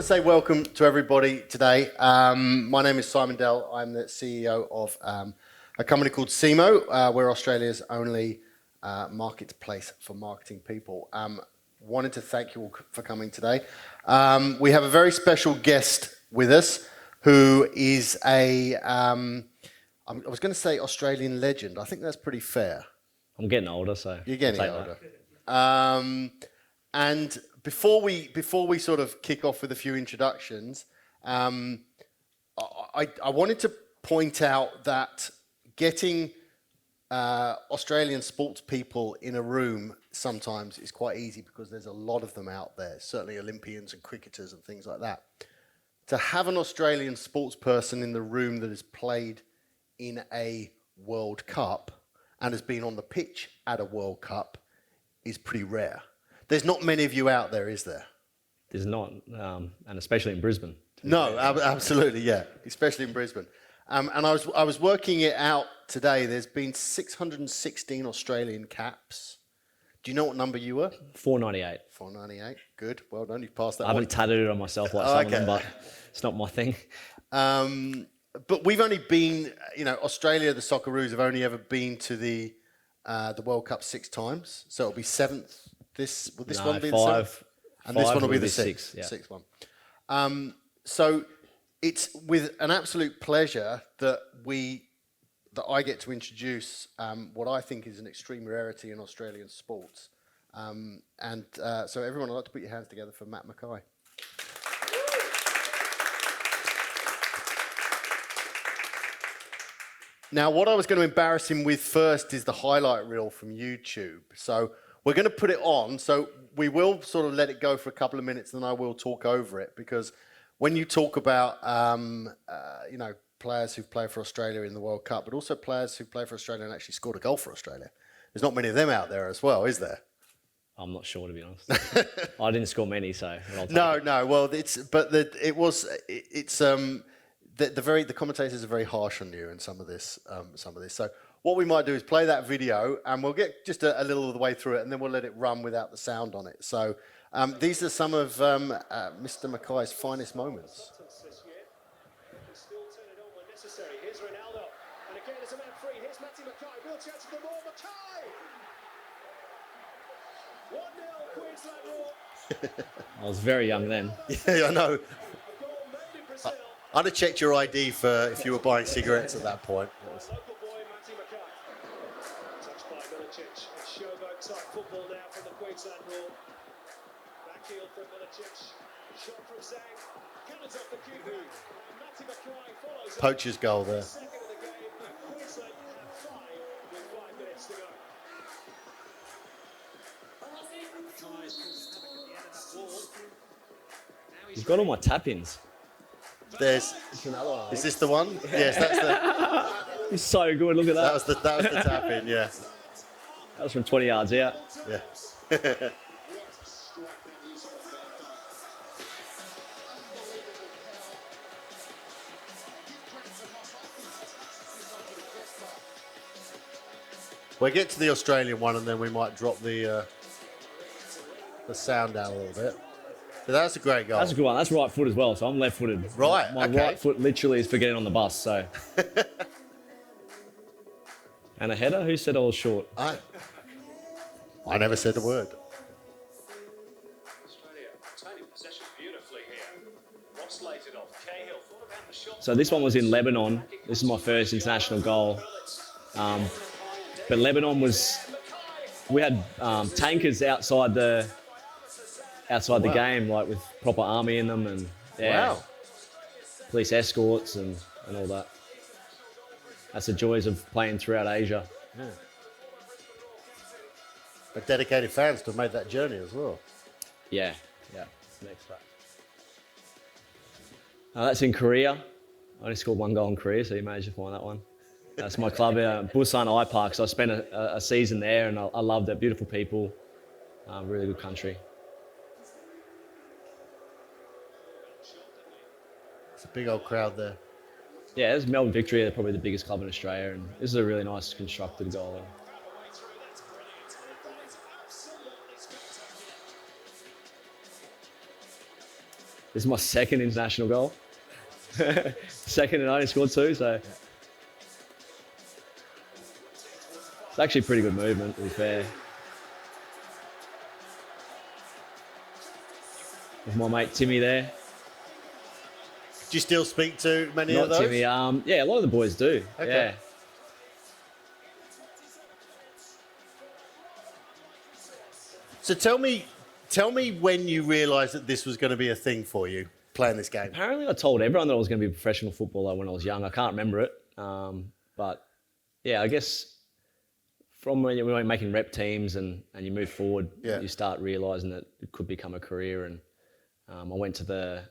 to say welcome to everybody today. My name is Simon Dell. I'm the CEO of a company called Cemoh. We're Australia's only marketplace for marketing people. Wanted to thank you all for coming today. We have a very special guest with us who is I was going to say Australian legend. I think that's pretty fair. I'm getting older, so you're getting older. And before we sort of kick off with a few introductions, I wanted to point out that getting Australian sports people in a room sometimes is quite easy because there's a lot of them out there, certainly Olympians and cricketers and things like that. To have an Australian sports person in the room that has played in a World Cup and has been on the pitch at a World Cup is pretty rare. There's not many of you out there, is there? There's not, and especially in Brisbane. No, absolutely, yeah, especially in Brisbane. And I was working it out today. There's been 616 Australian caps. Do you know what number you were? 498. 498, good, well done, you passed that. I haven't tattooed it on myself like some of them, but it's not my thing. But we've only been, Australia, the Socceroos have only ever been to the World Cup 6 times. So it'll be 7th. Will this one be the 7th? And this one will be the 6th. Yeah. 6th one. So it's with an absolute pleasure that I get to introduce what I think is an extreme rarity in Australian sports. So everyone, I'd like to put your hands together for Matt Mckay. Now, what I was going to embarrass him with first is the highlight reel from YouTube. So we're going to put it on. So we will sort of let it go for a couple of minutes, and then I will talk over it. Because when you talk about, players who've played for Australia in the World Cup, but also players who play for Australia and actually scored a goal for Australia, there's not many of them out there as well, is there? I'm not sure, to be honest. I didn't score many, so no. Well, the commentators are very harsh on you in some of this. So what we might do is play that video, and we'll get just a little of the way through it, and then we'll let it run without the sound on it. So these are some of Mr. Mckay's finest moments. Here's Ronaldo, and again it's a man free. Here's Mckay, real chance for the ball. Mckay! 1-0 Queensland Roar. I was very young then. Yeah, I know. I'd have checked your ID for if you were buying cigarettes at that point. Local boy Mckay. Touched by Milicic. It's showboat type football now from the Queensland Roar. Backheel from Milicic. Shot from Zhang. Cannons off the QB. Mckay follows. Poacher's goal there. Second of the game. Queensland have 5 with 5 minutes to go. He's got all my tap-ins. Is this the one? Yes, that's the. He's so good. Look at that. That was the tap in. Yeah. That was from 20 yards out. Yeah. We'll get to the Australian one, and then we might drop the sound down a little bit. So that's a great goal. That's a good one. That's right foot as well, so I'm left-footed. Right, My right foot literally is for getting on the bus, so. And a header? Who said I was short? I never said a word. Australia retaining possession beautifully here. Ross lays it off. Cahill thought about the shot. So this one was in Lebanon. This is my first international goal. But Lebanon we had tankers outside the game, like with proper army in them, and police escorts and all that. That's the joys of playing throughout Asia. Yeah. But dedicated fans to have made that journey as well. Yeah. Next fact. That's in Korea. I only scored 1 goal in Korea, so you managed to find that one. That's my club, Busan I Park. So I spent a season there, and I loved it. Beautiful people, really good country. It's a big old crowd there. Yeah, there's Melbourne Victory. They're probably the biggest club in Australia, and this is a really nice constructed goal. This is my second international goal. Second, and I only scored 2, so it's actually a pretty good movement, to be fair. With my mate Timmy there. Do you still speak to many Not of those? Timmy. Yeah, a lot of the boys do. Okay. Yeah. So tell me when you realised that this was going to be a thing for you, playing this game. Apparently, I told everyone that I was going to be a professional footballer when I was young. I can't remember it, but yeah, I guess from when you're making rep teams and you move forward, Yeah. you start realising that it could become a career. And I went to the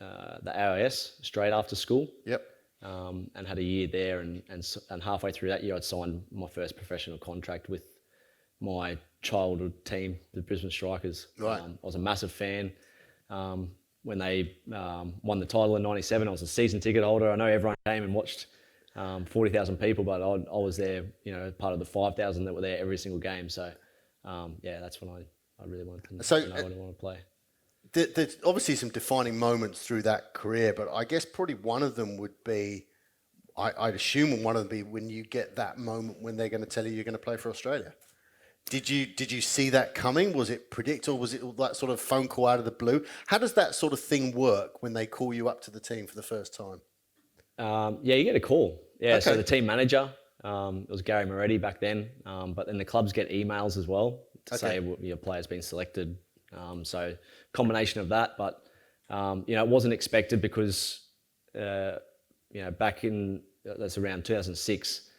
AIS straight after school. Yep. And had a year there, and halfway through that year, I'd signed my first professional contract with my childhood team, the Brisbane Strikers. Right. I was a massive fan. When they won the title in '97, I was a season ticket holder. I know everyone came and watched 40,000 people, but I was there, part of the 5,000 that were there every single game. So, yeah, that's when I really wanted to know what I wanted to play. There's obviously some defining moments through that career, but I guess probably one of them would be, I'd assume one of them would be when you get that moment when they're going to tell you you're going to play for Australia. Did you see that coming? Was it predictable? Was it that sort of phone call out of the blue? How does that sort of thing work when they call you up to the team for the first time? Yeah, you get a call. Yeah, Okay. So the team manager, it was Gary Moretti back then, but then the clubs get emails as well to say your player's been selected. So combination of that, but it wasn't expected because back in that's around 2006,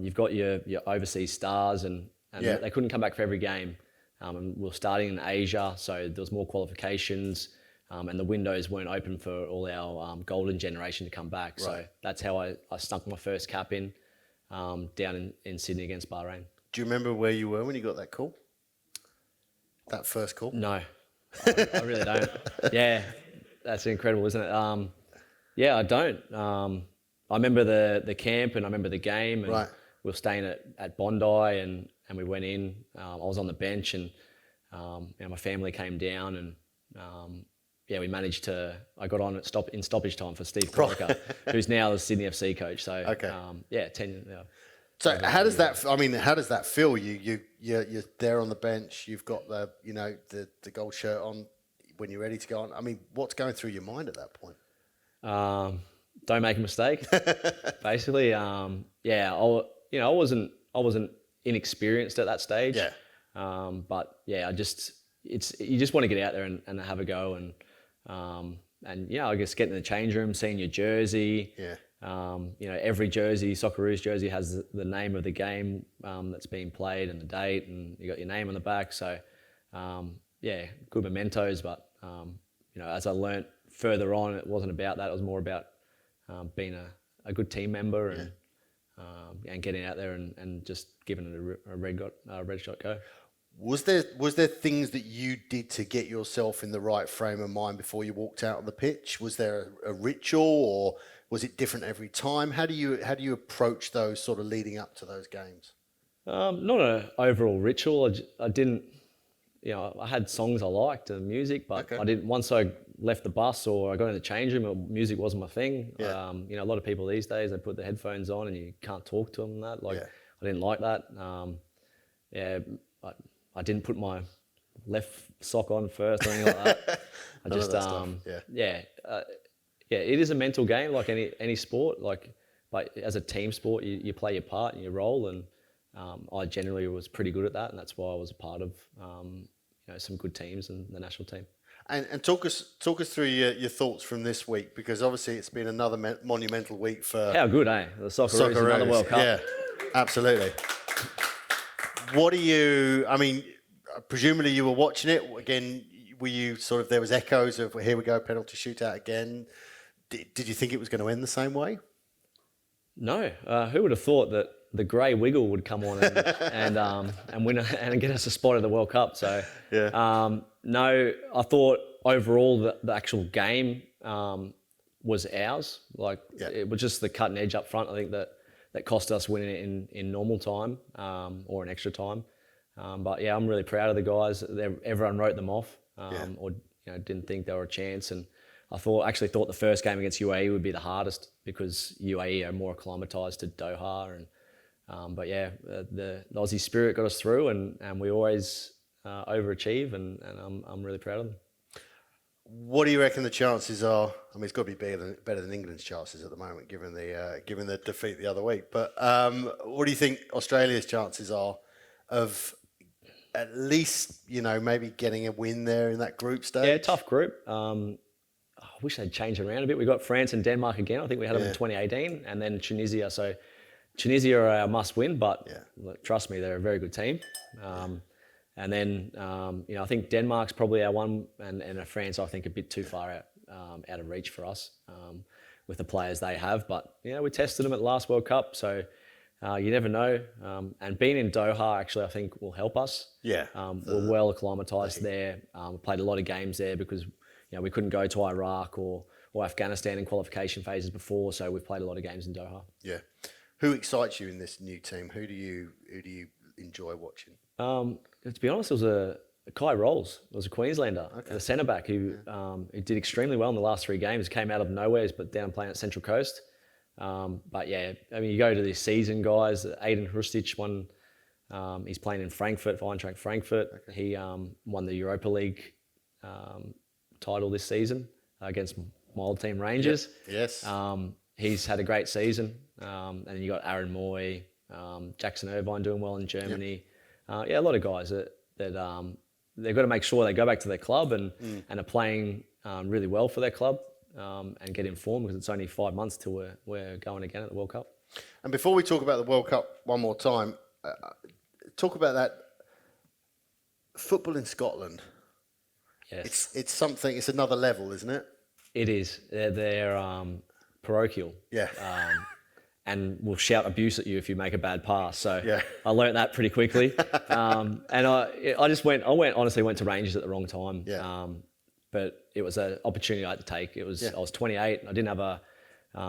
you've got your overseas stars and they couldn't come back for every game, and we were starting in Asia, so there was more qualifications, and the windows weren't open for all our golden generation to come back. Right. So that's how I snuck my first cap in down in Sydney against Bahrain. Do you remember where you were when you got that call? That first call? No, I really don't. Yeah, that's incredible, isn't it? Yeah, I don't. I remember the camp and I remember the game. And right. We were staying at Bondi and we went in. I was on the bench and my family came down and we managed to. I got on in stoppage time for Steve Crocker, who's now the Sydney FC coach. So 10. Yeah. So how does that? I mean, how does that feel? You're there on the bench. You've got the the gold shirt on when you're ready to go on. I mean, what's going through your mind at that point? Don't make a mistake. Basically, I wasn't inexperienced at that stage. Yeah. But yeah, you just want to get out there and have a go and I guess getting in the change room, seeing your jersey. Yeah. Every jersey, Socceroo's jersey has the name of the game that's being played and the date, and you got your name on the back. So, good mementos. But as I learnt further on, it wasn't about that. It was more about being a good team member and getting out there and just giving it a red shot go. Was there things that you did to get yourself in the right frame of mind before you walked out on the pitch? Was there a ritual, or was it different every time? How do you approach those sort of leading up to those games? Not an overall ritual. I didn't, I had songs I liked and music, but I didn't. Once I left the bus or I got in the change room, music wasn't my thing. Yeah. A lot of people these days, they put the headphones on and you can't talk to them and that. I didn't like that. I didn't put my left sock on first or anything like that. It is a mental game like any sport. But as a team sport, you play your part and your role, and I generally was pretty good at that, and that's why I was a part of some good teams and the national team. And talk us through your thoughts from this week, because obviously it's been another monumental week for how good, eh? The Socceroos, another World Cup. Yeah, absolutely. What do you? I mean, presumably you were watching it again. Were you sort of, there was echoes of here we go, penalty shootout again? Did you think it was going to end the same way? No. Who would have thought that the grey wiggle would come on and win and get us a spot at the World Cup? So no, I thought overall the actual game was ours. It was just the cutting edge up front. I think that cost us winning it in normal time or in extra time. But yeah, I'm really proud of the guys. Everyone wrote them off, or didn't think they were a chance. And I actually thought the first game against UAE would be the hardest because UAE are more acclimatised to Doha. But yeah, the Aussie spirit got us through, and we always overachieve, and I'm really proud of them. What do you reckon the chances are? I mean, it's got to be better than England's chances at the moment, given the defeat the other week. But what do you think Australia's chances are of at least, maybe getting a win there in that group stage? Yeah, tough group. I wish they'd change it around a bit. We got France and Denmark again. I think we had them in 2018, and then Tunisia. So Tunisia are our must-win, but trust me, they're a very good team. And then, I think Denmark's probably our one, and France, I think, a bit too far out of reach for us with the players they have. But, we tested them at the last World Cup, so you never know. And being in Doha, actually, I think will help us. Yeah. We're well acclimatised there. We played a lot of games there because, we couldn't go to Iraq or Afghanistan in qualification phases before, so we've played a lot of games in Doha. Yeah. Who excites you in this new team? Who do you enjoy watching? To be honest, it was Kai Rolls. It was a Queenslander, the centre back who did extremely well in the last 3 games. Came out of nowhere, but down playing at Central Coast. But yeah, I mean, you go to this season, guys. Aiden Hrustic won. He's playing in Frankfurt for Eintracht Frankfurt. Okay. He won the Europa League title this season against my old team Rangers. Yep. Yes. He's had a great season. And then you got Aaron Moy, Jackson Irvine doing well in Germany. Yep. A lot of guys that they've got to make sure they go back to their club and are playing really well for their club and get informed, because it's only 5 months till we're going again at the World Cup. And before we talk about the World Cup one more time, talk about that football in Scotland. Yes. It's something, it's another level, isn't it? It is. They're parochial. Yeah. And will shout abuse at you if you make a bad pass. So yeah. I learnt that pretty quickly. And I just honestly went to Rangers at the wrong time. Yeah. But it was an opportunity I had to take. I was 28. I didn't have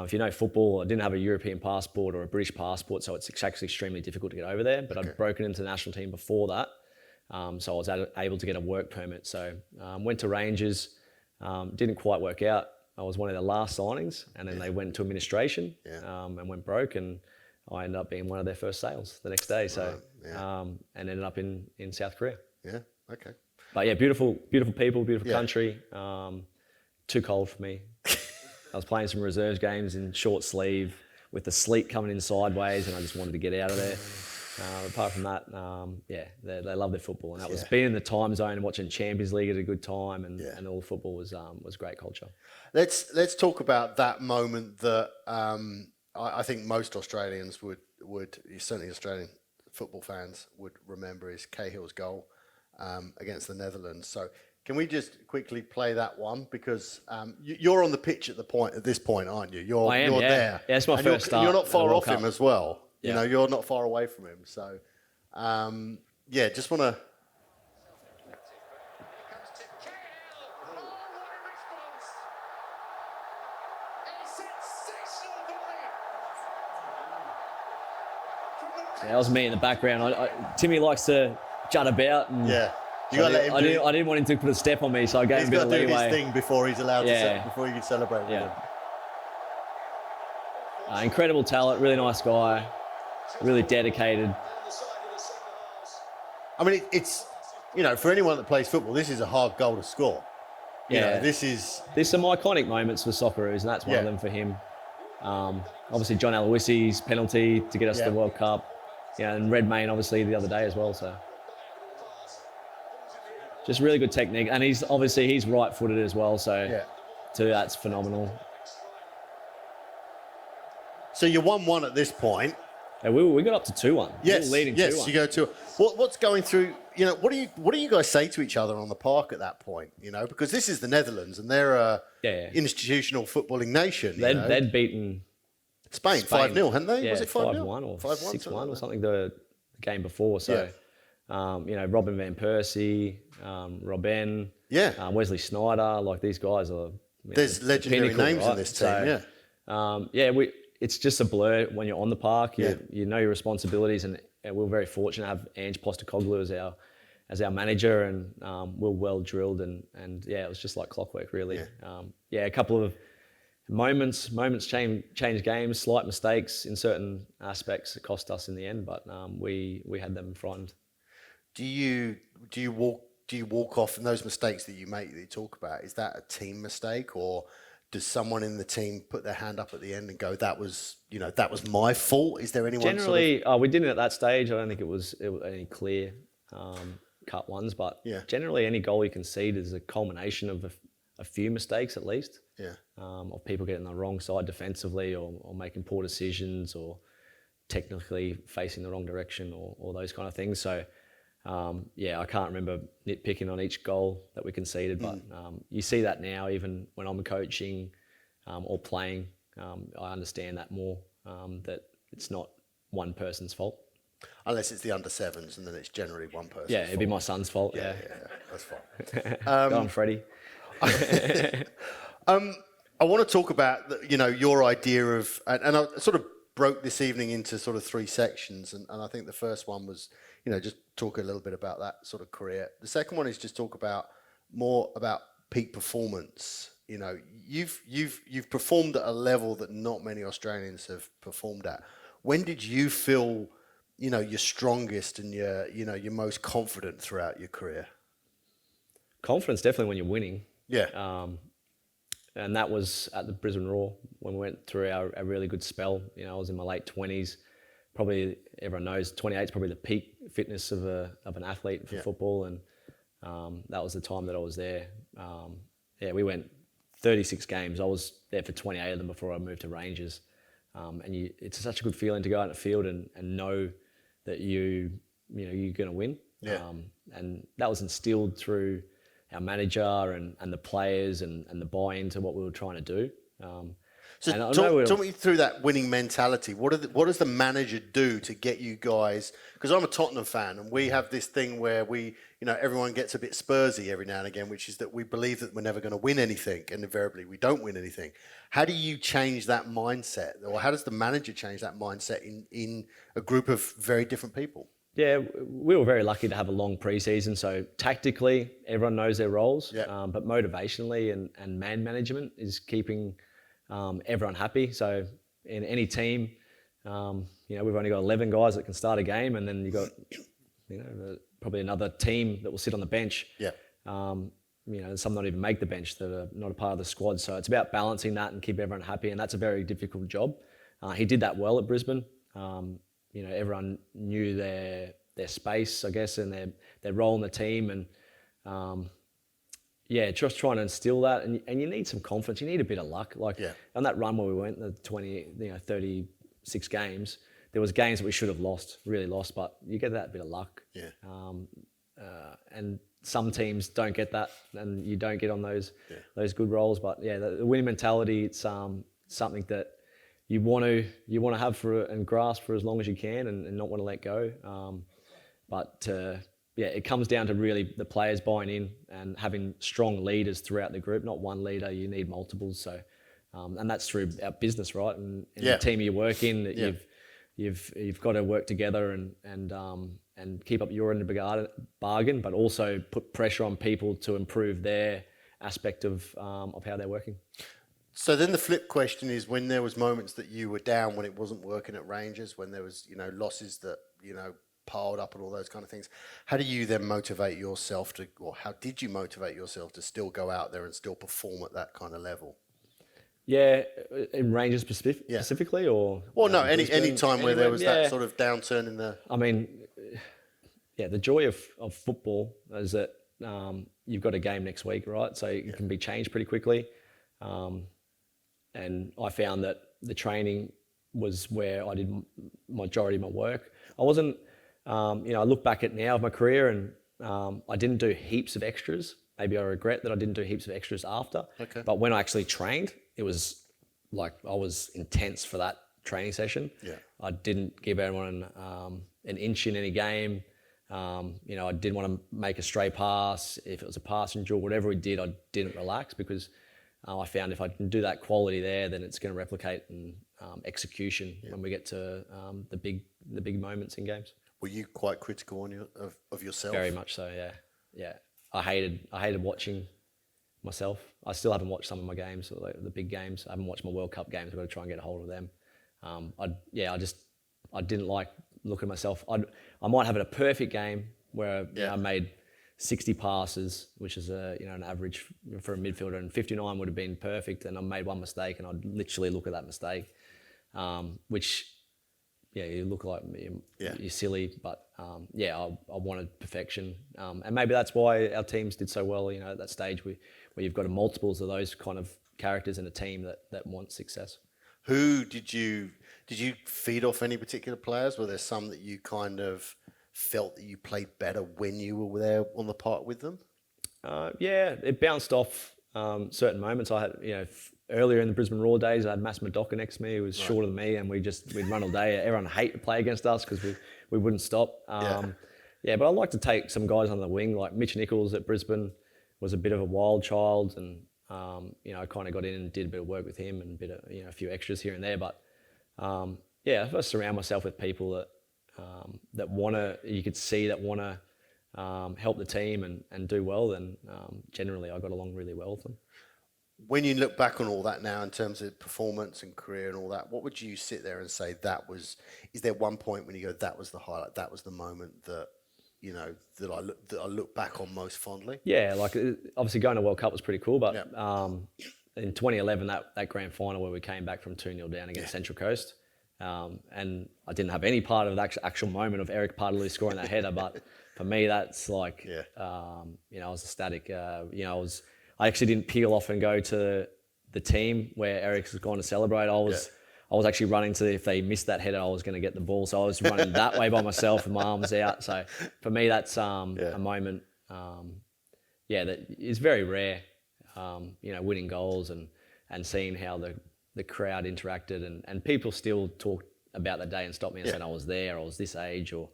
if you know football, I didn't have a European passport or a British passport, so it's actually extremely difficult to get over there. But I'd broken into the national team before that. So I was able to get a work permit. So went to Rangers, didn't quite work out. I was one of their last signings, and then they went into administration and went broke, and I ended up being one of their first sales the next day. So and ended up in South Korea. Yeah. Okay. But yeah, beautiful people, beautiful country. Too cold for me. I was playing some reserves games in short sleeve with the sleet coming in sideways, and I just wanted to get out of there. Apart from that, they love their football, and that was being in the time zone and watching Champions League at a good time, and all the football was great culture. Let's talk about that moment that I think most Australians would certainly Australian football fans would remember, is Cahill's goal against the Netherlands. So can we just quickly play that one, because you're on the pitch at this point, aren't you? You're there. Yeah, it's my first start. You're not far off Cup. him as well. Yeah. You're not far away from him. So, just want to. Yeah, that was me in the background. Timmy likes to jut about. And you got to let him do. I didn't want him to put a step on me, so I gave him a bit of leeway. He's got to do his thing before he's allowed to. Before he can celebrate with him. Incredible talent, really nice guy, really dedicated. I mean, it's for anyone that plays football, this is a hard goal to score. There's some iconic moments for Socceroos, and that's one of them for him. Obviously, John Aloisi's penalty to get us to the World Cup. And Redmayne, obviously, the other day as well. So, just really good technique, and he's right-footed as well. So, that's phenomenal. So you're 1-1 at this point. Yeah, we got up to 2-1. Yes, we were leading 2-1. You go to. What's going through? What do you guys say to each other on the park at that point? Because this is the Netherlands, and they're a institutional footballing nation. They'd beaten Spain 5-0, hadn't they? Yeah, was it 5-0? 5-1 or 6-1 or something the game before. So, Robin van Persie, Robben, Wesley Sneijder, like these guys are. There's legendary names in this team. It's just a blur when you're on the park. You know your responsibilities, and we're very fortunate to have Ange Postecoglou as our as our manager, and we're well drilled, and yeah, it was just like clockwork, really. A couple of moments change games, slight mistakes in certain aspects that cost us in the end, but we had them frightened. Do you walk off, and those mistakes that you make that you talk about, is that a team mistake, or does someone in the team put their hand up at the end and go, that was my fault? Is there anyone generally we didn't at that stage. I don't think it was any clear cut ones, but generally any goal you concede is a culmination of a few mistakes at least. Of people getting the wrong side defensively, or making poor decisions, or technically facing the wrong direction, or those kind of things. So I can't remember nitpicking on each goal that we conceded, but you see that now even when I'm coaching or playing. I understand that more, that it's not one person's fault. Unless it's the under sevens, and then it's generally one person's fault. It'd be my son's fault. Yeah, that's fine. Go on, Freddy. I want to talk about your idea of, and I sort of broke this evening into sort of three sections, and I think the first one was just talk a little bit about that sort of career. The second one is just talk about more about peak performance. You've performed at a level that not many Australians have performed at. When did you feel your strongest and your most confident throughout your career? Confidence definitely when you're winning. Yeah. And that was at the Brisbane Roar when we went through a really good spell. I was in my late 20s. Probably everyone knows 28 is probably the peak fitness of an athlete for football, and that was the time that I was there. We went 36 games. I was there for 28 of them before I moved to Rangers. And it's such a good feeling to go out in the field and know that you're going to win. And that was instilled through our manager and the players and the buy-in to what we were trying to do. So talk me through that winning mentality. What does the manager do to get you guys? Because I'm a Tottenham fan, and we have this thing where everyone gets a bit Spursy every now and again, which is that we believe that we're never going to win anything, and invariably we don't win anything. How do you change that mindset, or how does the manager change that mindset in a group of very different people? Yeah, we were very lucky to have a long pre-season. So tactically, everyone knows their roles, but motivationally and man management is keeping everyone happy. So in any team, we've only got 11 guys that can start a game, and then you've got probably another team that will sit on the bench. Some not even make the bench, that are not a part of the squad. So it's about balancing that and keep everyone happy, and that's a very difficult job. He did that well at Brisbane. Everyone knew their space, I guess, and their role in the team, and just trying to instill that. And you need some confidence. You need a bit of luck. On that run where we went, the 36 games, there was games that we should have really lost, but you get that bit of luck. And some teams don't get that, and you don't get on those good rolls. But the winning mentality, it's something that you want to have and grasp for as long as you can, and not want to let go. It comes down to really the players buying in and having strong leaders throughout the group. Not one leader, you need multiples. So, and that's through our business, right? And the team you work in, that you've got to work together and keep up your end of the bargain, but also put pressure on people to improve their aspect of how they're working. So then the flip question is, when there was moments that you were down, when it wasn't working at Rangers, when there was losses that piled up and all those kind of things, how do you then motivate yourself or how did you motivate yourself to still go out there and still perform at that kind of level? Yeah, in Rangers specifically, or any time where there was that sort of downturn in the. I mean, the joy of football is that you've got a game next week, right? So it can be changed pretty quickly. And I found that the training was where I did majority of my work. I wasn't, I look back at now of my career, and I didn't do heaps of extras. Maybe I regret that I didn't do heaps of extras after. Okay. But when I actually trained, it was like I was intense for that training session. I didn't give everyone an inch in any game. I didn't want to make a stray pass. If it was a pass and drill, whatever we did, I didn't relax, because I found if I can do that quality there, then it's going to replicate in execution when we get to the big moments in games. Were you quite critical on of yourself? Very much so, yeah. Yeah. I hated watching myself. I still haven't watched some of my games, like the big games. I haven't watched my World Cup games. I've got to try and get a hold of them. I didn't like looking at myself. I might have a perfect game where I made 60 passes, which is an average for a midfielder, and 59 would have been perfect. And I made one mistake, and I'd literally look at that mistake, which you look like you're silly, but I wanted perfection, and maybe that's why our teams did so well. At that stage where you've got multiples of those kind of characters in a team that want success. Who did you feed off any particular players? Were there some that you kind of felt that you played better when you were there on the park with them? It bounced off certain moments. I had, earlier in the Brisbane Roar days, I had Mass Madoka next to me, who was shorter than me, and we'd run all day. Everyone hated to play against us because we wouldn't stop. But I like to take some guys on the wing, like Mitch Nichols at Brisbane was a bit of a wild child, and I kind of got in and did a bit of work with him and a few extras here and there. But if I surround myself with people that want to help the team and do well, then generally I got along really well with them. When you look back on all that now in terms of performance and career and all that, what would you sit there and say is there one point when you go, that was the highlight, that was the moment that, that I look back on most fondly? Yeah, like obviously going to World Cup was pretty cool, but in 2011, that grand final where we came back from 2-0 down against Central Coast, and I didn't have any part of the actual moment of Eric Partaloo scoring that header, but for me, that's like, I was ecstatic. I actually didn't peel off and go to the team where Eric's gone to celebrate. I was actually running to, if they missed that header, I was going to get the ball. So I was running that way by myself with my arms out. So for me, that's a moment, that is very rare. Winning goals and seeing how the crowd interacted and people still talk about that day and stop me and said I was there, I was this age, or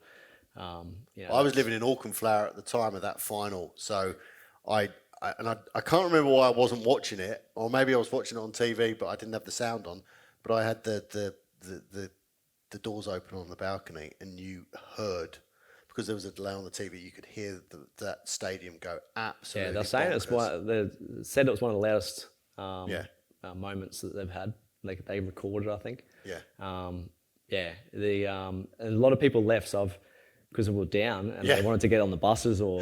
I was living in Auckland at the time of that final, so I can't remember why I wasn't watching it, or maybe I was watching it on TV, but I didn't have the sound on. But I had the doors open on the balcony, and you heard, because there was a delay on the TV, you could hear that stadium go absolutely. Yeah, they're saying they said it was one of the loudest moments that they've had. They recorded, I think. Yeah. And a lot of people left, because we were down and they wanted to get on the buses or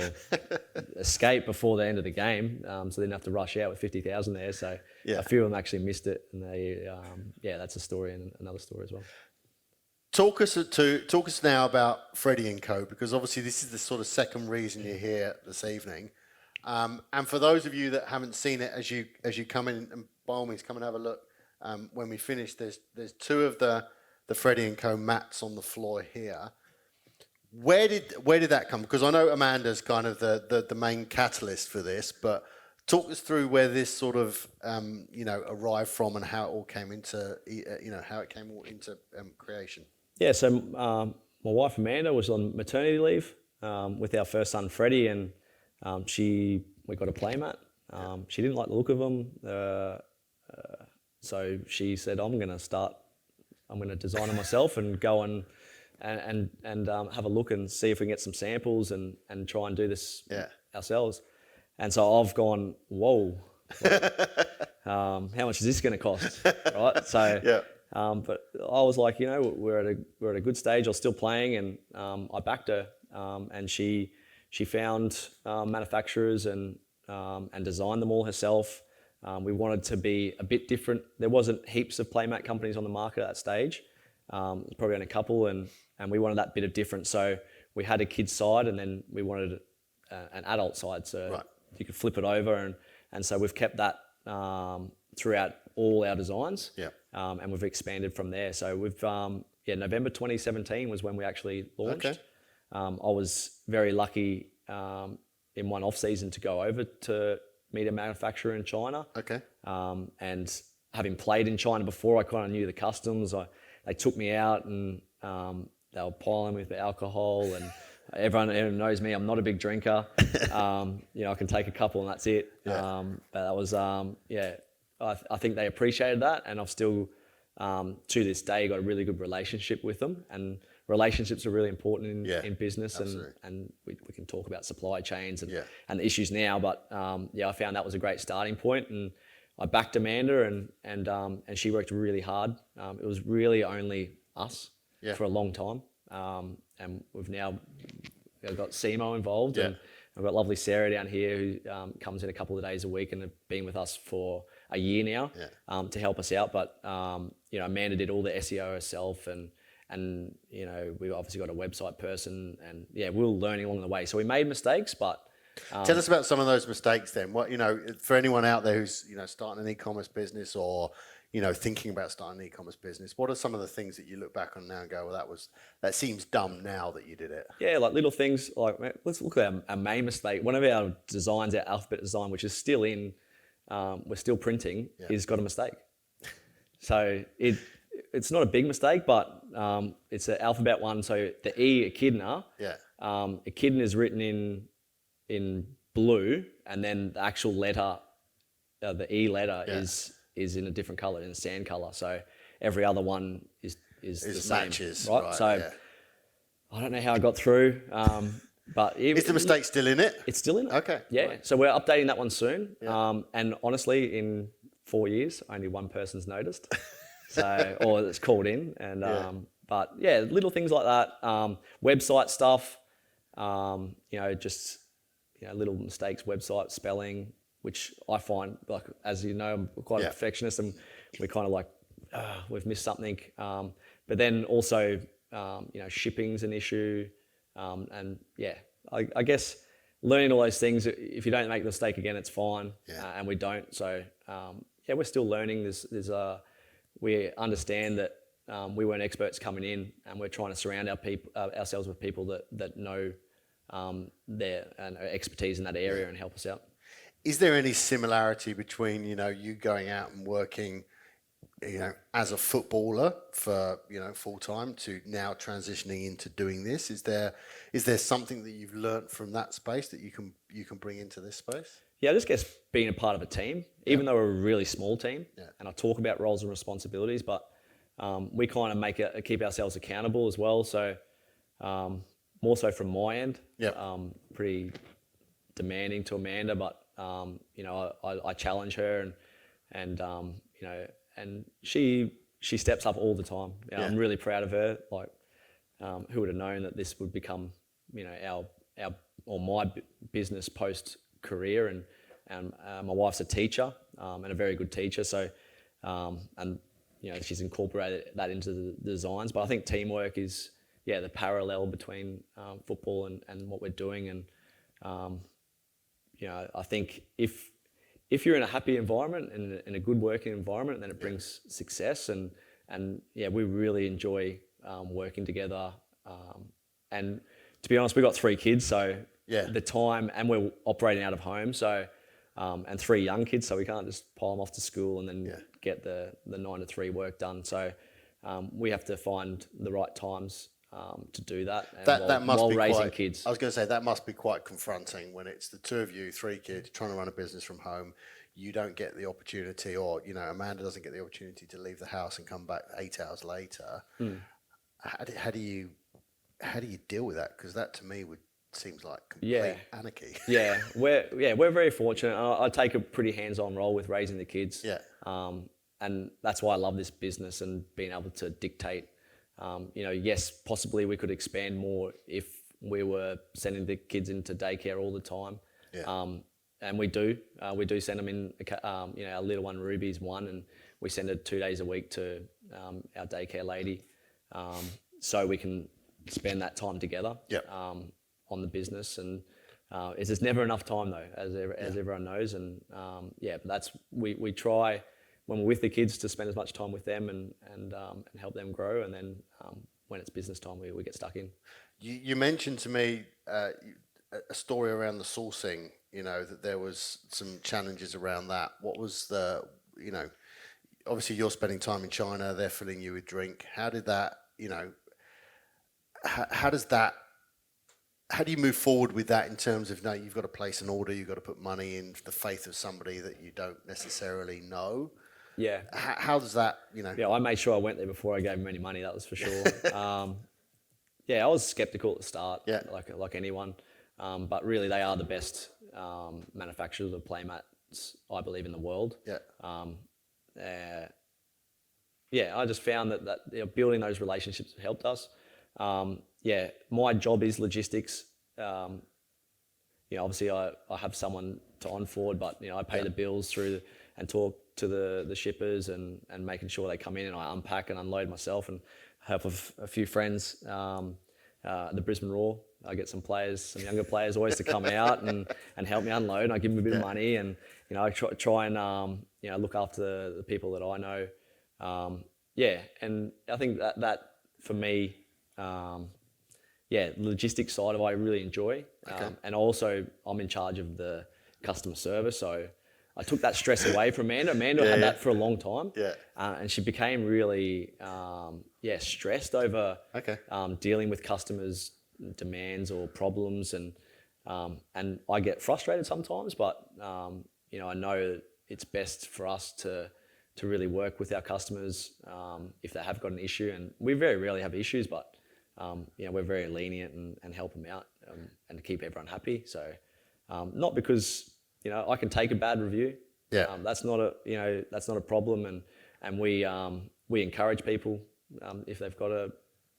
escape before the end of the game, so they didn't have to rush out with 50,000 there. So a few of them actually missed it, and that's a story and another story as well. Talk us now about Freddy Co, because obviously this is the sort of second reason you're here this evening, and for those of you that haven't seen it, as you come in, and by all means come and have a look. When we finish, there's two of the Freddy Co mats on the floor here. Where did that come? Because I know Amanda's kind of the main catalyst for this, but talk us through where this sort of arrived from and how it all came into creation. Yeah, so my wife Amanda was on maternity leave with our first son Freddie, and we got a playmat. She didn't like the look of them, so she said, I'm going to design them myself and go and have a look and see if we can get some samples and try and do this ourselves. And so I've gone, whoa, how much is this going to cost, right? So, but I was like, we're at a good stage. I was still playing, and I backed her, and she found manufacturers and designed them all herself. We wanted to be a bit different. There wasn't heaps of playmat companies on the market at that stage. Probably only a couple, and we wanted that bit of different. So we had a kid's side, and then we wanted an adult side, so you could flip it over, and so we've kept that throughout all our designs, and we've expanded from there. So we've November 2017 was when we actually launched. Okay. I was very lucky in one off season to go over to meet a manufacturer in China. Okay. And having played in China before, I kind of knew the customs. They took me out, and they were piling me with alcohol, and everyone knows me. I'm not a big drinker. I can take a couple and that's it. Yeah. But that was, I think they appreciated that, and I've still, to this day, got a really good relationship with them. And relationships are really important in business, absolutely. and we can talk about supply chains and Yeah. and the issues now. But I found that was a great starting point, and I backed Amanda, and she worked really hard. It was really only us for a long time, and we've now got Cemoh involved, and I've got lovely Sarah down here who comes in a couple of days a week and have been with us for a year now to help us out. But Amanda did all the SEO herself, and we obviously got a website person, and we were learning along the way. So we made mistakes, but tell us about some of those mistakes then. What, for anyone out there who's, starting an e-commerce business or, thinking about starting an e-commerce business, what are some of the things that you look back on now and go, well, that seems dumb now that you did it? Yeah, like little things, like let's look at our main mistake. One of our designs, our alphabet design, which is still we're still printing, is got a mistake. So it's not a big mistake, but it's an alphabet one. So the E, echidna, echidna is written in blue, and then the actual letter, the E letter is in a different color, in a sand color. So every other one is the same, matches, right? So I don't know how I got through, but is the mistake still in it? It's still in it. Okay. Yeah. Right. So we're updating that one soon. And honestly, in 4 years, only one person's noticed. So, or it's called in. And but little things like that. Website stuff. Little mistakes, website spelling, which I find, like, as you know, I'm quite a perfectionist, and we're kind of like, we've missed something. But then also, shipping's an issue. I guess learning all those things, if you don't make the mistake again, it's fine. And we don't. So, we're still learning. We understand that we weren't experts coming in, and we're trying to surround ourselves with people that know their expertise in that area and help us out. Is there any similarity between, you going out and working, as a footballer for, full time to now transitioning into doing this? Is there something that you've learnt from that space that you can bring into this space? Yeah, I just guess being a part of a team, even though we're a really small team, and I talk about roles and responsibilities, but we kind of keep ourselves accountable as well. So more so from my end, pretty demanding to Amanda, but I challenge her, and she steps up all the time. I'm really proud of her. Like, who would have known that this would become, my business post career, and my wife's a teacher, and a very good teacher. So, she's incorporated that into the designs. But I think teamwork is, the parallel between football and what we're doing. And, I think if you're in a happy environment and in a good working environment, then it brings success. And we really enjoy working together. And to be honest, we've got 3 kids, so the time, and we're operating out of home, so and 3 young kids, so we can't just pile them off to school and then get the 9 to 3 work done. So we have to find the right times to do that, and while raising kids. I was going to say, that must be quite confronting when it's the 2 of you, 3 kids, trying to run a business from home. You don't get the opportunity, or Amanda doesn't get the opportunity to leave the house and come back 8 hours later. How do you deal with that? Because that to me seems like complete anarchy. We're very fortunate. I take a pretty hands-on role with raising the kids. And that's why I love this business and being able to dictate. Yes, possibly we could expand more if we were sending the kids into daycare all the time. And we do send them in. Our little one, Ruby's 1, and we send her 2 days a week to our daycare lady, so we can spend that time together on the business. And it's just never enough time, though, as everyone knows. And but we try when we're with the kids to spend as much time with them and help them grow. And then when it's business time, we get stuck in. You mentioned to me a story around the sourcing, that there was some challenges around that. What was obviously you're spending time in China, they're filling you with drink. How did that, how do you move forward with that in terms of, you've got to place an order, you've got to put money in the faith of somebody that you don't necessarily know? How does that, I made sure I went there before I gave them any money, that was for sure. I was skeptical at the start, Yeah. like anyone, but really they are the best manufacturers of playmats, I believe, in the world. Yeah. I just found that building those relationships helped us. My job is logistics. Obviously I have someone to onboard, but I pay the bills through and talk to the shippers and making sure they come in, and I unpack and unload myself and help a few friends. The Brisbane Roar, I get some younger players always to come out and help me unload, and I give them a bit of money, and I try and look after the people that I know. And I think that for me, the logistics side of it I really enjoy. And also I'm in charge of the customer service, so I took that stress away from Amanda. Amanda had that for a long time, and she became really stressed over dealing with customers' demands or problems, and I get frustrated sometimes, but I know that it's best for us to really work with our customers if they have got an issue, and we very rarely have issues, but we're very lenient and help them out and keep everyone happy. So not because I can take a bad review. That's not a problem, and we encourage people if they've got a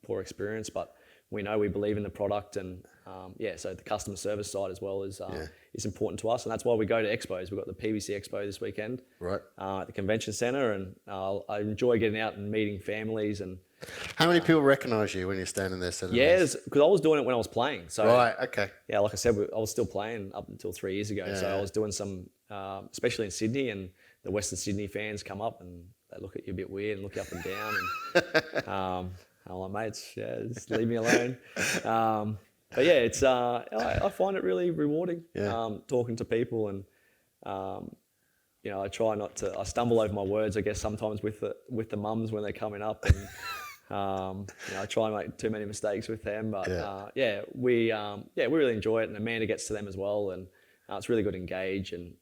poor experience, but we know we believe in the product, and so the customer service side as well is important to us, and that's why we go to expos. We've got the PVC Expo this weekend, at the convention centre, and I enjoy getting out and meeting families. And how many people recognise you when you're standing there selling? Because I was doing it when I was playing. So right, okay. Yeah, like I said, I was still playing up until 3 years ago. So I was doing some, especially in Sydney, and the Western Sydney fans come up and they look at you a bit weird and look you up and down, and I'm like, mates, just leave me alone. But it's I find it really rewarding talking to people, and I try not to. I stumble over my words, I guess, sometimes with the mums when they're coming up, and I try and make too many mistakes with them. But we really enjoy it, and Amanda gets to them as well, and it's really good to engage and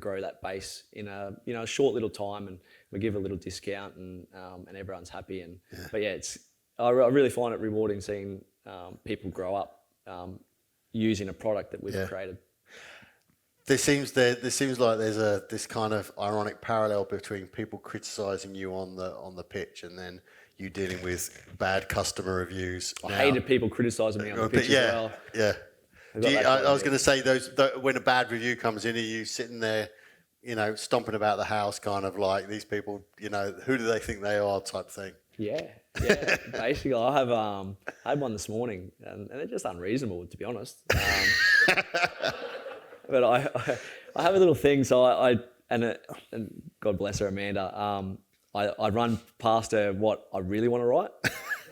grow that base in a short little time, and we give a little discount, and everyone's happy. And I really find it rewarding seeing people grow up using a product that we've created. There seems like there's this kind of ironic parallel between people criticising you on the pitch and then you dealing with bad customer reviews. I hated people criticising me on the pitch as well. Yeah. I was going to say when a bad review comes in, are you sitting there, stomping about the house, kind of like these people, who do they think they are, type thing? Yeah. Basically, I had one this morning, and they're just unreasonable, to be honest. But I have a little thing, so and God bless her, Amanda. I run past her what I really want to write.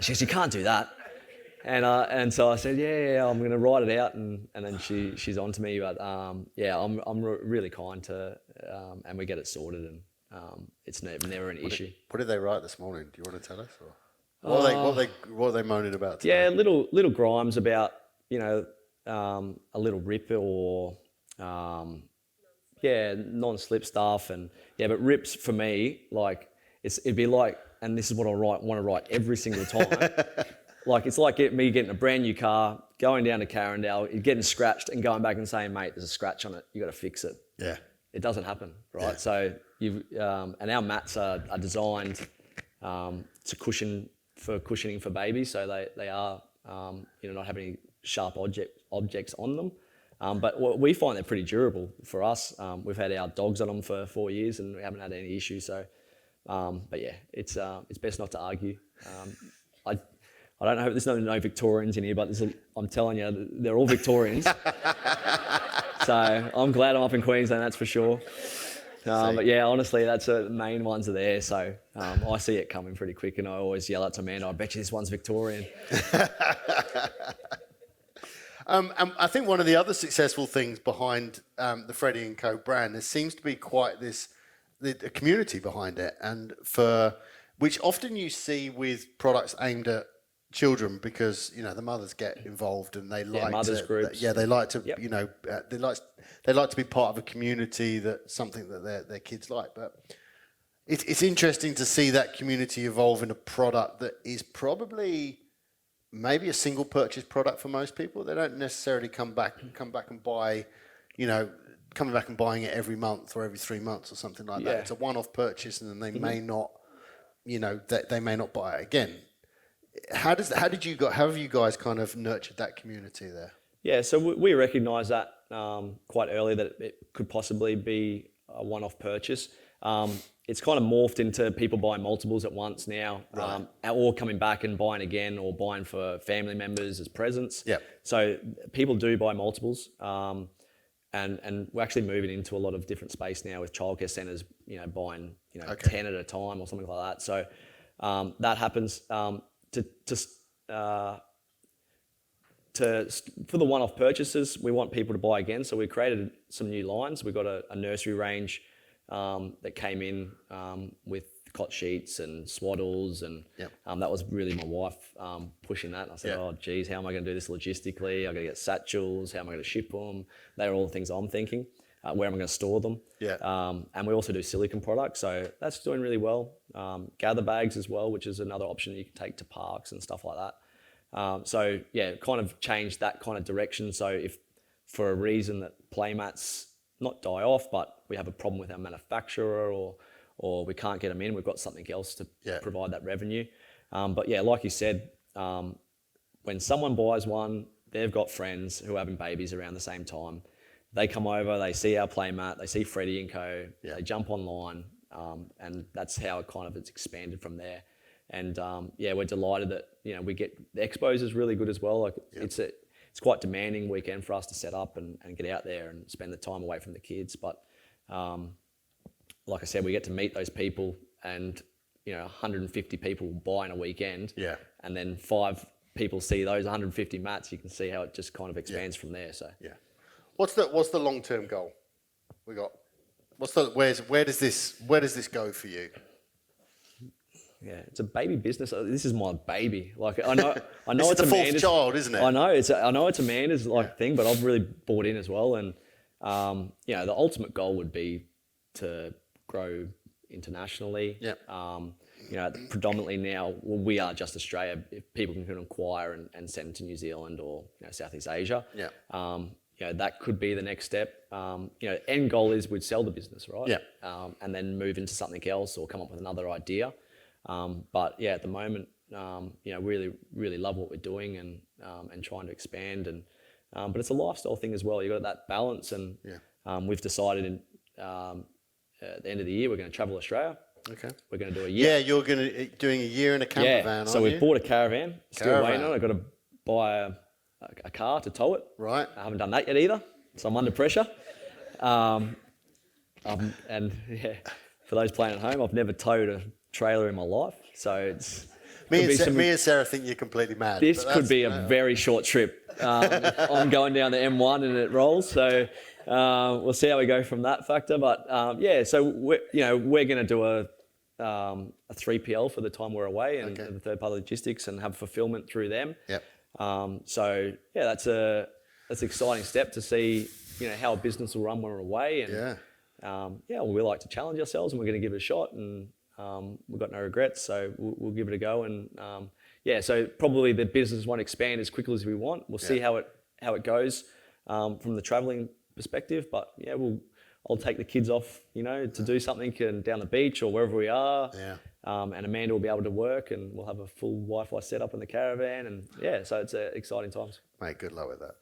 She says, "You can't do that," and so I said, "Yeah, I'm going to write it out," and then she's on to me. But I'm really kind to, and we get it sorted, and it's never an issue. What did they write this morning? Do you want to tell us? Or? What are they moaning about today? Yeah, little grimes about a little rip or non-slip stuff, and but rips for me, like it'd be like, and this is what I want to write every single time. Like it's like me getting a brand new car, going down to Carindale, getting scratched, and going back and saying, "Mate, there's a scratch on it. You got to fix it." Yeah, it doesn't happen, right? Yeah. So and our mats are designed to cushioning for babies, so they are not having any sharp objects on them. But we find they're pretty durable for us. We've had our dogs on them for 4 years and we haven't had any issues. So, it's best not to argue. I don't know. There's no Victorians in here, but I'm telling you, they're all Victorians. So I'm glad I'm up in Queensland, that's for sure. But honestly, that's the main ones are there. So I see it coming pretty quick, and I always yell out to Amanda, "I bet you this one's Victorian." And I think one of the other successful things behind the Freddy Co brand, there seems to be quite a community behind it, and which often you see with products aimed at children, because the mothers get involved and they like mothers groups. They like to they like to be part of a community, that's something that their kids like. But it's interesting to see that community evolve in a product that is probably maybe a single purchase product for most people. They don't necessarily come back and buy, coming back and buying it every month or every 3 months or something like that. It's a one-off purchase, and then they may not, they may not buy it again. How have you guys kind of nurtured that community there? Yeah, so we recognise that quite early that it could possibly be a one-off purchase. It's kind of morphed into people buying multiples at once now, or coming back and buying again, or buying for family members as presents. Yeah. So people do buy multiples, and we're actually moving into a lot of different space now with childcare centres, buying 10 at a time or something like that. So that happens. For the one-off purchases, we want people to buy again. So we created some new lines. We got a nursery range that came in with cot sheets and swaddles, and that was really my wife pushing that. And I said, oh geez, how am I going to do this logistically? I'm going to get satchels. How am I going to ship them? They are all the things I'm thinking. Where am I going to store them? And we also do silicone products, so that's doing really well. Gather bags as well, which is another option you can take to parks and stuff like that. So kind of changed that kind of direction. So if for a reason that playmats not die off, but we have a problem with our manufacturer, or we can't get them in, we've got something else to provide that revenue. But like you said, when someone buys one, they've got friends who are having babies around the same time. They come over, they see our playmat, they see Freddy Co, they jump online, and that's how it kind of it's expanded from there. And we're delighted that we get the expos is really good as well. Like it's quite demanding weekend for us to set up and get out there and spend the time away from the kids. But like I said, we get to meet those people, and 150 people buy in a weekend. And then 5 people see those 150 mats. You can see how it just kind of expands from there. So what's the long-term goal we got? Where does this go for you? Yeah, it's a baby business. This is my baby. Like I know it's it's the fourth child, isn't it? I know it's Amanda's thing, but I've really bought in as well. And the ultimate goal would be to grow internationally. Predominantly now, we are just Australia. If people can inquire and send to New Zealand or Southeast Asia. That could be the next step. End goal is we'd sell the business, right? And then move into something else or come up with another idea. But at the moment, really, really love what we're doing and trying to expand. And but it's a lifestyle thing as well. You've got that balance, and we've decided at the end of the year we're going to travel Australia. Okay. We're going to do a year. Yeah, you're doing a year in a camper van, aren't so we've you? bought a caravan. Still waiting on it. I've got to buy a car to tow it. Right. I haven't done that yet either, so I'm under pressure. And for those playing at home, I've never towed a trailer in my life, so it's me and Sarah think you're completely mad. This could be a very short trip. I'm going down the M1 and it rolls, so we'll see how we go from that factor. But so we're going to do a 3PL for the time we're away, and the third party logistics, and have fulfillment through them. That's an exciting step to see how a business will run when we're away, and we like to challenge ourselves, and we're going to give it a shot, and we've got no regrets, so we'll give it a go. And so probably the business won't expand as quickly as we want. We'll see how it goes from the travelling perspective, but I'll take the kids off, to do something down the beach or wherever we are. And Amanda will be able to work, and we'll have a full Wi-Fi set up in the caravan, and so it's exciting times. Mate, good luck with that.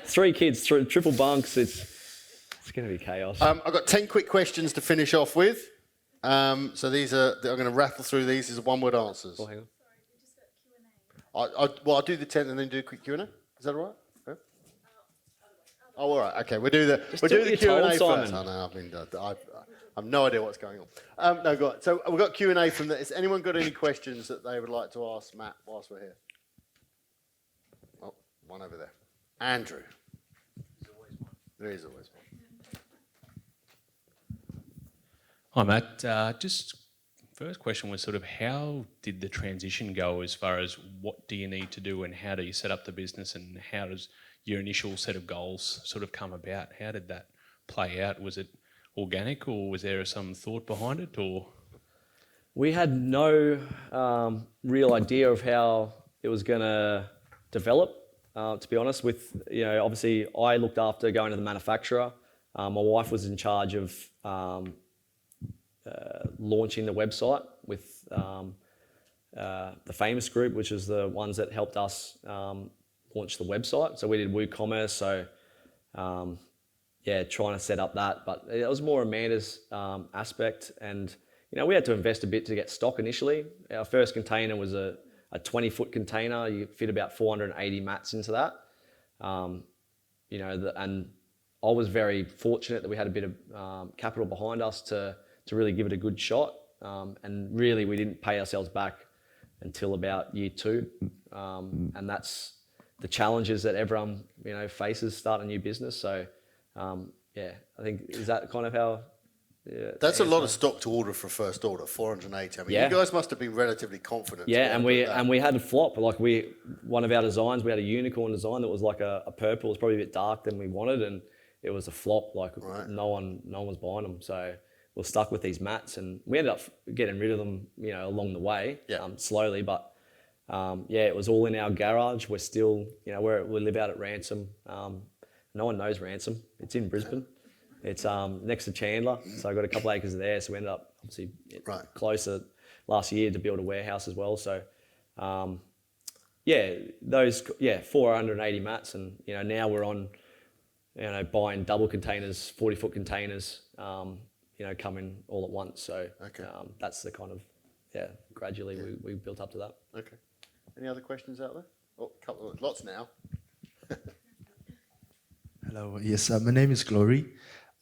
3 kids, triple bunks. It's going to be chaos. I've got 10 quick questions to finish off with. So these I'm going to rattle through these. These are one-word answers. Oh, hang on. Sorry, we just got Q&A. I'll do the 10 and then do a quick Q&A. Is that all right? Yeah? Oh, all right. Okay, we'll do the Q&A first. I know, I've no idea what's going on. No, go on. So we've got Q&A from the... Has anyone got any questions that they would like to ask Matt whilst we're here? Oh, one over there. Andrew. There's always one. There is always one. Hi, Matt. Just first question was sort of how did the transition go as far as what do you need to do and how do you set up the business, and how does your initial set of goals sort of come about? How did that play out? Was it organic, or was there some thought behind it? Or we had no real idea of how it was going to develop. To be honest, with obviously I looked after going to the manufacturer. My wife was in charge of launching the website with the Famous Group, which is the ones that helped us launch the website. So we did WooCommerce. So trying to set up that, but it was more Amanda's aspect, and we had to invest a bit to get stock initially. Our first container was a 20-foot container. You fit about 480 mats into that. And I was very fortunate that we had a bit of capital behind us to really give it a good shot. And really, we didn't pay ourselves back until about year 2. And that's the challenges that everyone faces starting a new business. So I think, is that kind of how? Yeah, that's a lot of stock to order for first order, 480. I mean, you guys must have been relatively confident. Yeah, and we had a flop. Like one of our designs, we had a unicorn design that was like a purple. It was probably a bit dark than we wanted, and it was a flop. Like no one was buying them. So we're stuck with these mats, and we ended up getting rid of them, along the way, slowly. But it was all in our garage. We're still, we live out at Ransom. No one knows Ransom. It's in Brisbane. It's next to Chandler, so I got a couple acres there. So we ended up obviously closer last year to build a warehouse as well. So those 480 mats, and now we're on buying double containers, 40-foot containers, coming all at once. So that's the kind of gradually we built up to that. Okay. Any other questions out there? Oh, lots now. Hello. Yes, my name is Glory.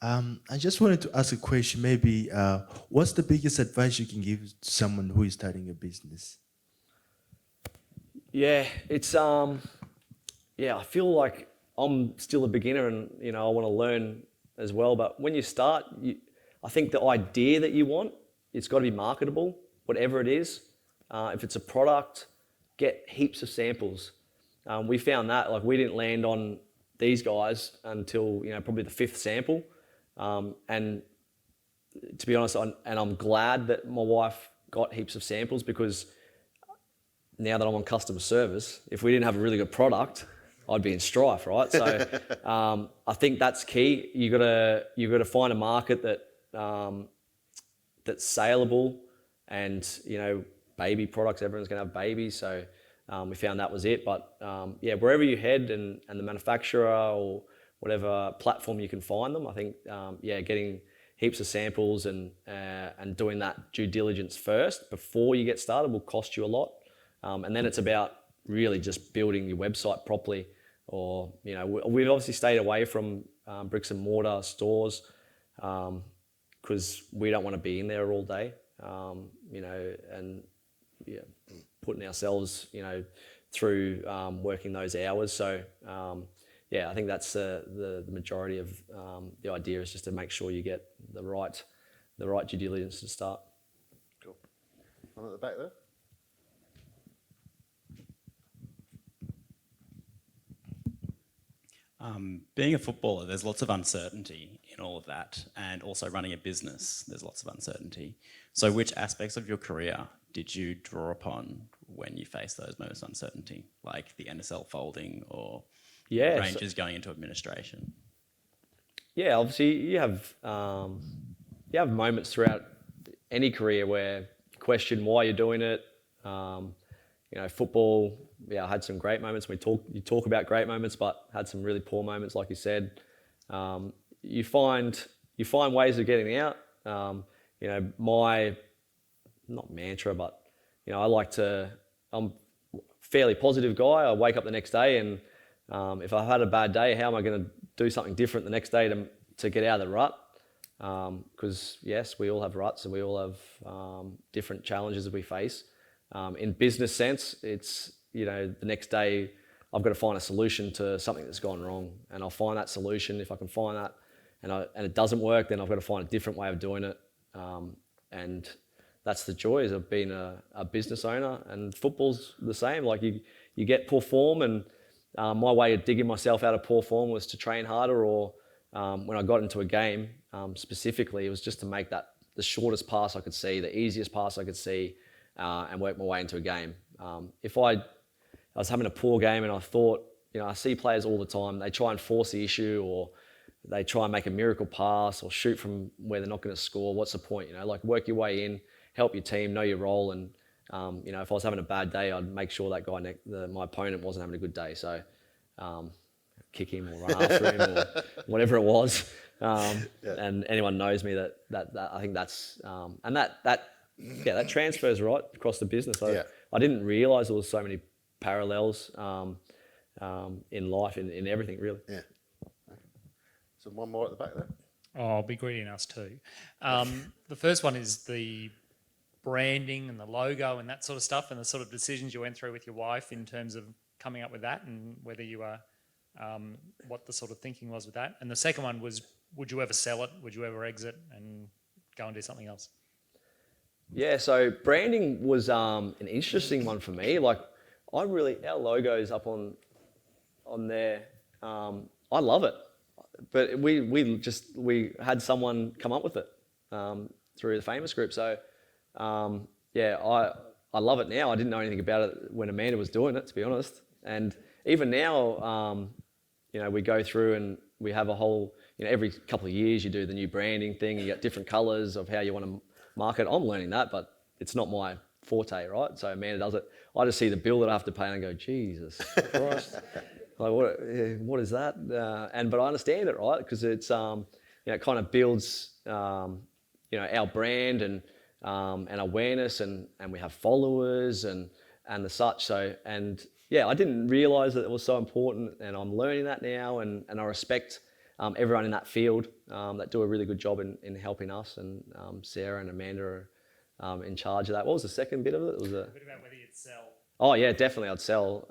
I just wanted to ask a question. Maybe, what's the biggest advice you can give to someone who is starting a business? Yeah, it's I feel like I'm still a beginner, and I want to learn as well. But when you start, I think the idea that you want, it's got to be marketable, whatever it is. If it's a product, get heaps of samples. We found that we didn't land on these guys until probably the 5th sample. And to be honest, I'm glad that my wife got heaps of samples, because now that I'm on customer service, if we didn't have a really good product, I'd be in strife, right? So I think that's key. You gotta find a market that's saleable, and baby products. Everyone's gonna have babies, so we found that was it. But wherever you head, and the manufacturer or whatever platform you can find them, I think getting heaps of samples and doing that due diligence first before you get started will cost you a lot. And then it's about really just building your website properly. Or we've obviously stayed away from bricks and mortar stores because we don't want to be in there all day. Putting ourselves through working those hours. So I think that's the majority of the idea, is just to make sure you get the right due diligence to start. Cool. One at the back there. Being a footballer, there's lots of uncertainty in all of that, and also running a business, there's lots of uncertainty. So which aspects of your career did you draw upon when you faced those moments of uncertainty, like the NSL folding or Rangers going into administration? Yeah, obviously you have moments throughout any career where you question why you're doing it. Football, I had some great moments. You talk about great moments, but had some really poor moments, like you said. You find ways of getting out. My not mantra, but I'm a fairly positive guy. I wake up the next day, and if I've had a bad day, how am I going to do something different the next day to get out of the rut? Because yes, we all have ruts, and we all have different challenges that we face. In business sense, it's the next day I've got to find a solution to something that's gone wrong, and I'll find that solution. If I can find that, and it doesn't work, then I've got to find a different way of doing it. And that's the joys of being a business owner. And football's the same. Like you get poor form, and my way of digging myself out of poor form was to train harder, or when I got into a game specifically, it was just to make that the shortest pass I could see, the easiest pass I could see, and work my way into a game. If I I was having a poor game, and I thought, I see players all the time. They try and force the issue, or they try and make a miracle pass, or shoot from where they're not going to score. What's the point? Like work your way in, help your team, know your role, and if I was having a bad day, I'd make sure that guy, my opponent, wasn't having a good day. So kick him or run after him or whatever it was. And anyone knows me that I think that's and that transfers right across the business. I didn't realise there was so many parallels in life, in everything really. Yeah. So one more at the back there. Oh, I'll be greeting us too. The first one is the branding and the logo and that sort of stuff, and the sort of decisions you went through with your wife in terms of coming up with that, and whether you were, what the sort of thinking was with that. And the second one was, would you ever sell it? Would you ever exit and go and do something else? Yeah, so branding was an interesting one for me. Like, our logo's up on there. I love it, but we had someone come up with it through the Famous Group. So I love it now. I didn't know anything about it when Amanda was doing it, to be honest. And even now, we go through and we have a whole, every couple of years you do the new branding thing. You get different colours of how you want to market. I'm learning that, but it's not my forte, right? So Amanda does it. I just see the bill that I have to pay and I go, Jesus Christ. Like, what is that? But I understand it, right? Because it's, it kind of builds, our brand and awareness, and we have followers and the such. So, I didn't realise that it was so important, and I'm learning that now, and I respect everyone in that field that do a really good job in helping us, and Sarah and Amanda are in charge of that. What was the second bit of it? It was a bit about whether you'd sell. Oh yeah, definitely I'd sell.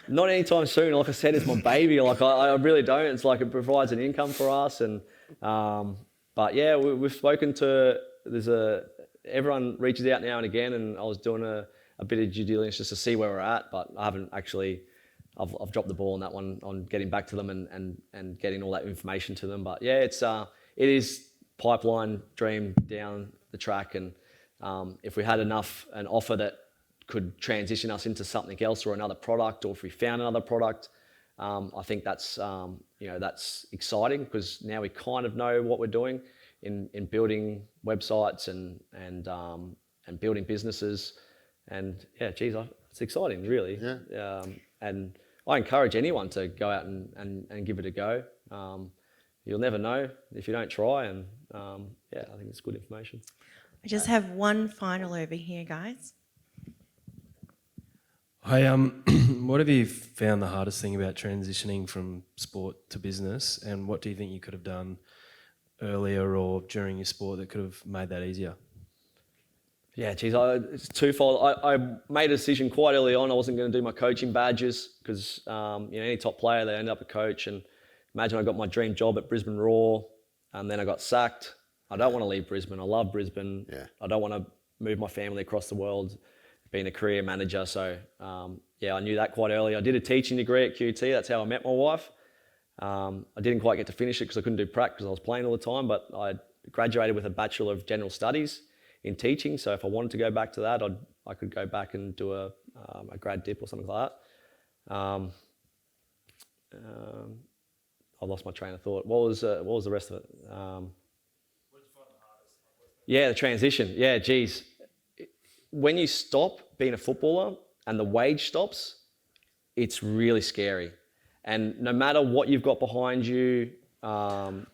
Not anytime soon. Like I said, it's my baby. Like I really don't. It's like it provides an income for us, and but yeah, we've spoken to. Everyone reaches out now and again, and I was doing a bit of due diligence just to see where we're at, but I haven't actually. I've dropped the ball on that one, on getting back to them and getting all that information to them. But yeah, it is pipeline dream down the track, and if we had an offer that could transition us into something else or another product, or if we found another product, I think that's that's exciting, because now we kind of know what we're doing in building websites and building businesses, and yeah, geez, it's exciting, really. Yeah. And I encourage anyone to go out and give it a go. You'll never know if you don't try, and I think it's good information. I just have one final over here, guys. Hi, what have you found the hardest thing about transitioning from sport to business, and what do you think you could have done earlier or during your sport that could have made that easier? Yeah, geez, it's twofold. I made a decision quite early on. I wasn't going to do my coaching badges, because any top player, they end up a coach. And imagine I got my dream job at Brisbane Roar, and then I got sacked. I don't want to leave Brisbane. I love Brisbane. Yeah. I don't want to move my family across the world, being a career manager. So I knew that quite early. I did a teaching degree at QT. That's how I met my wife. I didn't quite get to finish it because I couldn't do prac because I was playing all the time. But I graduated with a Bachelor of General Studies in teaching. So if I wanted to go back to that, I could go back and do a grad dip or something like that. I lost my train of thought. What was the rest of it? Yeah, the transition. Yeah, geez. When you stop being a footballer and the wage stops, it's really scary. And no matter what you've got behind you, when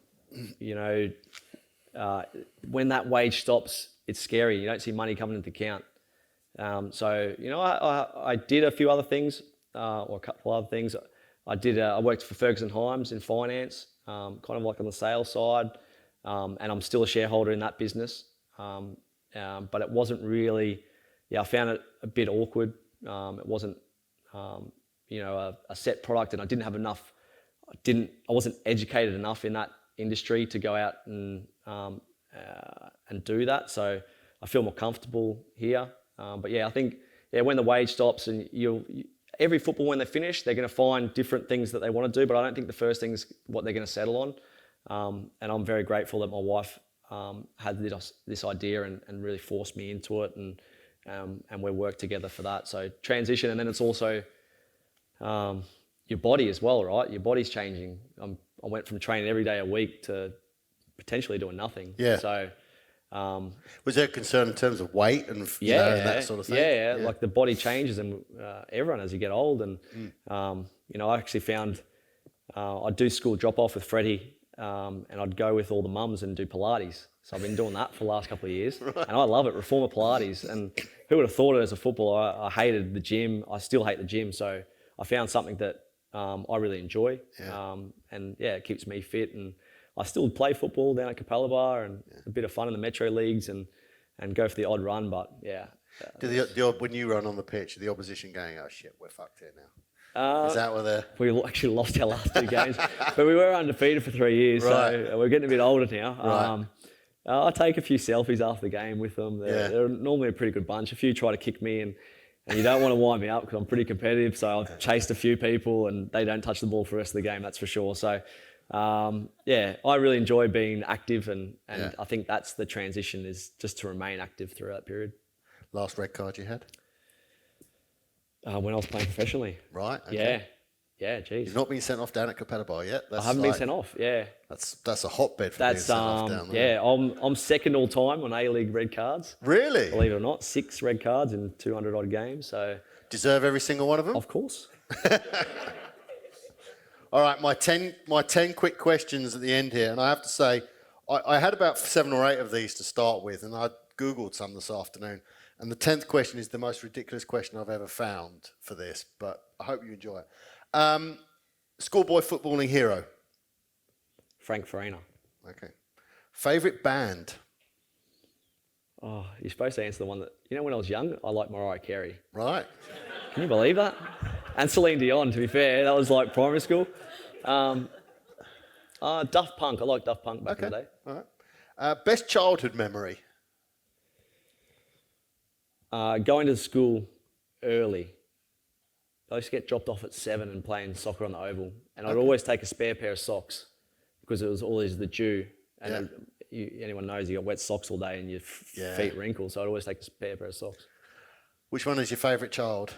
that wage stops, it's scary. You don't see money coming into account. I did a few other things, or a couple other things. I worked for Ferguson Himes in finance, kind of like on the sales side, and I'm still a shareholder in that business. But it wasn't really, I found it a bit awkward. It wasn't, a set product, and I didn't have enough. I wasn't educated enough in that industry to go out and do that. So I feel more comfortable here. But yeah, I think when the wage stops, and every football, when they finish, they're going to find different things that they want to do. But I don't think the first thing is what they're going to settle on. And I'm very grateful that my wife had this idea and really forced me into it, and and we work together for that. So transition, and then it's also your body as well, right? Your body's changing. I went from training every day a week to potentially doing nothing. Yeah. So was there a concern in terms of weight and you know, and that sort of thing? Yeah, like the body changes, and everyone as you get old. And you know, I actually found I'd do school drop off with Freddy, and I'd go with all the mums and do Pilates. So I've been doing that for the last couple of years, and I love it. Reformer Pilates, and who would have thought it as a footballer? I hated the gym. I still hate the gym. So I found something that I really enjoy, and it keeps me fit. And I still play football down at Capalaba, and a bit of fun in the Metro leagues, and go for the odd run. But Do the odd, when you run on the pitch, the opposition going, "Oh shit, we're fucked here now." Is that what they're... We actually lost our last 2 games, but we were undefeated for 3 years, so we're getting a bit older now. I take a few selfies after the game with them. They're normally a pretty good bunch. A few try to kick me, and you don't want to wind me up because I'm pretty competitive, so I've chased a few people and they don't touch the ball for the rest of the game, that's for sure. So, I really enjoy being active, and I think that's the transition, is just to remain active through that period. Last red card you had? When I was playing professionally. Right, okay. Yeah, geez. You've not been sent off down at Capalaba yet? I haven't been sent off, That's a hotbed for being sent off down there. Yeah, I'm second all time on A-League red cards. Really? Believe it or not, 6 red cards in 200 odd games. So deserve every single one of them? Of course. All right, my 10 quick questions at the end here, and I have to say, I had about 7 or 8 of these to start with, and I Googled some this afternoon, and the 10th question is the most ridiculous question I've ever found for this, but I hope you enjoy it. Schoolboy footballing hero? Frank Farina. Okay. Favourite band? Oh, you're supposed to answer the one that... You know, when I was young, I liked Mariah Carey. Right. Can you believe that? And Celine Dion, to be fair. That was like primary school. Daft Punk. I liked Daft Punk back in the day. All right. Best childhood memory? Going to school early. I used to get dropped off at 7 and playing soccer on the oval. And I'd always take a spare pair of socks because it was always the dew. And anyone knows you got wet socks all day and your feet wrinkle. So I'd always take a spare pair of socks. Which one is your favourite child?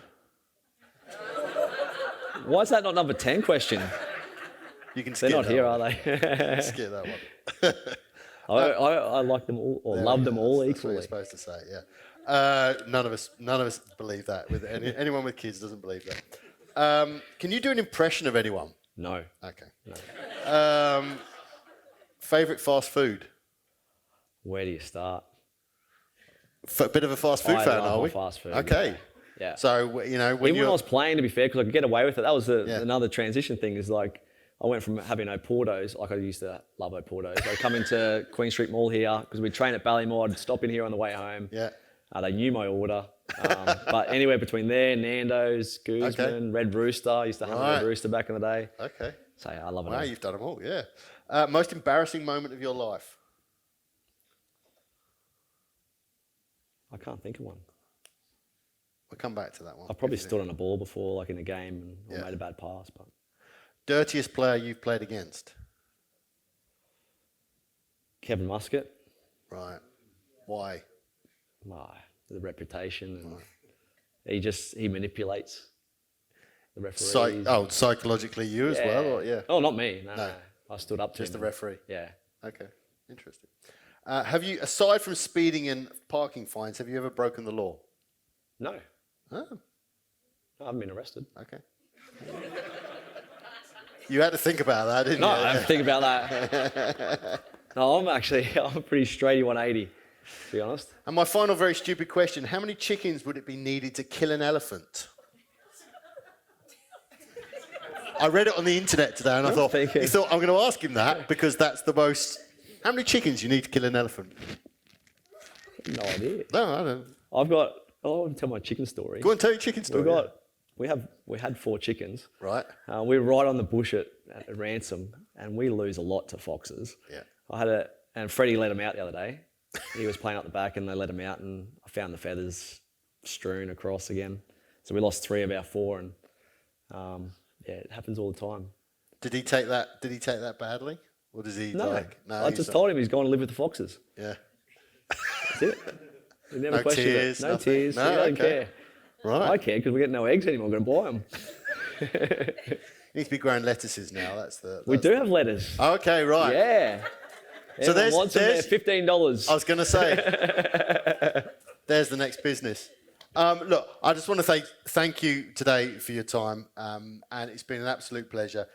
Why is that not number 10 question? You can skip They're not that here, one. are they? Skip that one. I like them all, or love them all That's equally. what you're supposed to say, yeah. None of us believe that. Anyone with kids doesn't believe that. Can you do an impression of anyone? No. Okay. No. Favourite fast food? Where do you start? A bit of a fast food fan, are we? Fast food. Okay. Yeah. So, you know, Even when I was playing, to be fair, because I could get away with it, that was another transition thing, is like, I went from having Oportos, like I used to love Oportos. I'd come into Queen Street Mall here, because we'd train at Ballymore, I'd stop in here on the way home. Yeah. They knew my order. But anywhere between there, Nando's, Guzman, Red Rooster. I used to have a Red Rooster back in the day. Okay. So I love it. Wow, you've done them all, yeah. Most embarrassing moment of your life? I can't think of one. We'll come back to that one. I've probably stood on a ball before, like in a game, and made a bad pass. But dirtiest player you've played against? Kevin Muscat. Right. Why? The reputation. And he manipulates the referees. Psychologically you as well? Or, Oh, not me. No. I stood up to just him. the referee? Yeah. Okay. Interesting. Have you, aside from speeding and parking fines, have you ever broken the law? No. Oh. I haven't been arrested. Okay. You had to think about that, didn't you? No, I have to think about that. No, I'm a pretty straighty 180, to be honest. And my final very stupid question, how many chickens would it be needed to kill an elephant? I read it on the internet today and I thought, I'm going to ask him that because that's the most... How many chickens you need to kill an elephant? No idea. No, I don't. I'll tell my chicken story. Go and tell your chicken story. We had 4 chickens. Right. We were right on the bush at Ransom, and we lose a lot to foxes. Yeah. And Freddie let him out the other day. He was playing up the back, and they let him out, and I found the feathers strewn across again. So we lost 3 of our 4, and it happens all the time. Did he take that badly? Or does he No. I just told him he's going to live with the foxes. Yeah. That's it. He never No questioned tears, it. No nothing? tears. No, He doesn't okay. care. Right. I care because we get no eggs anymore. We're going to buy them. Needs to be growing lettuces now. We do have lettuce. Okay, right. Yeah. So Everyone wants them there, $15. I was going to say, there's the next business. Look, I just want to say thank you today for your time, and it's been an absolute pleasure.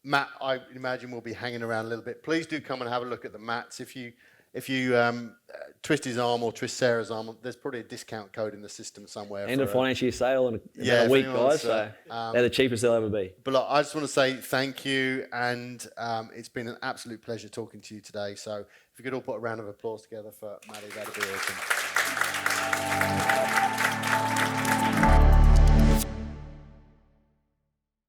Matt, I imagine we'll be hanging around a little bit. Please do come and have a look at the mats. If you twist his arm or twist Sarah's arm, there's probably a discount code in the system somewhere. End of financial year sale in a if week, anyone wants guys. to, So they're the cheapest they'll ever be. But look, I just want to say thank you, and it's been an absolute pleasure talking to you today. So if you could all put a round of applause together for Maddie, that'd be awesome.